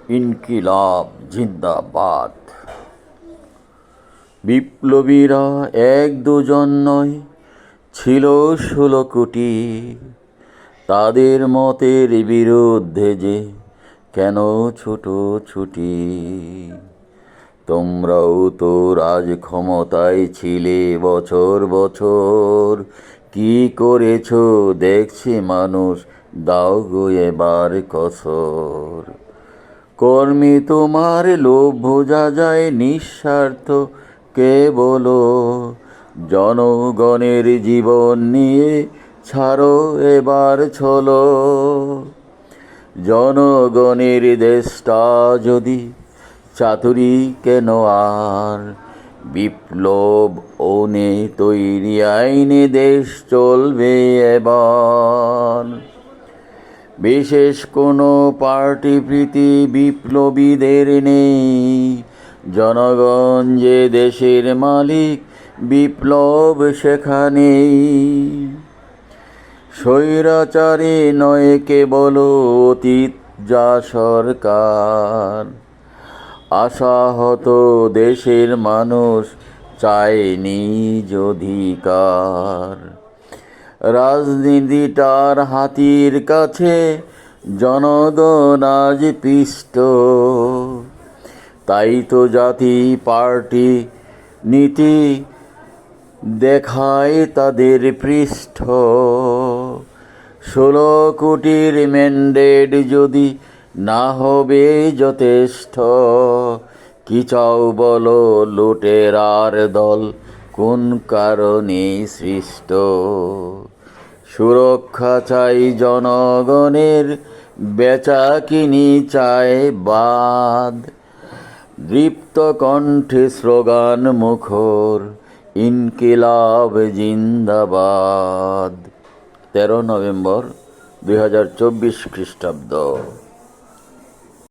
ইনকিলাব জিন্দাবাদ। বিপ্লবীরা এক দুজন নয়, ছিল 16 কোটি। তাদের মতের বিরুদ্ধে যে কেন ছুটোছুটি? তোমরাও তো রাজ ক্ষমতায় ছিলে বছর বছর, কি করেছ দেখছে মানুষ, দাও গো এবার কসর। কর্মী তোমার লোভ বোঝা যায় নিঃস্বার্থ, কে বলো? জনগণের জীবন নিয়ে ছাড়ো এবার ছলো। জনগণের দেশটা যদি চাতুরি কেন আর, বিপ্লব ওনে তৈরি আইনে দেশ চলবে এবার। বিশেষ কোনো পার্টি প্রীতি বিপ্লবীদের নেই, জনগণ যে দেশের মালিক, বিপ্লব সেখানেই। স্বৈরাচারী নয় কেবল অতীত যা সরকার, আশাহত দেশের মানুষ চায় নিজ অধিকার। রাজনীতিটার হাতির কাছে জনগণ আজ পিষ্ট, তাই তো জাতি পার্টি নীতি দেখায় তাদের পৃষ্ঠ। 16 কোটির ম্যান্ডেট যদি না হবে যথেষ্ট, কি চাও বলো লুটেরার দল কোন কারণে সৃষ্ট? সুরক্ষা চাই জনগণের, বেচাকিনি চায় বাদ। দৃপ্ত কণ্ঠে স্লোগান মুখর, ইনকিলাব জিন্দাবাদ। 13 নভেম্বর 2024 খ্রিস্টাব্দ।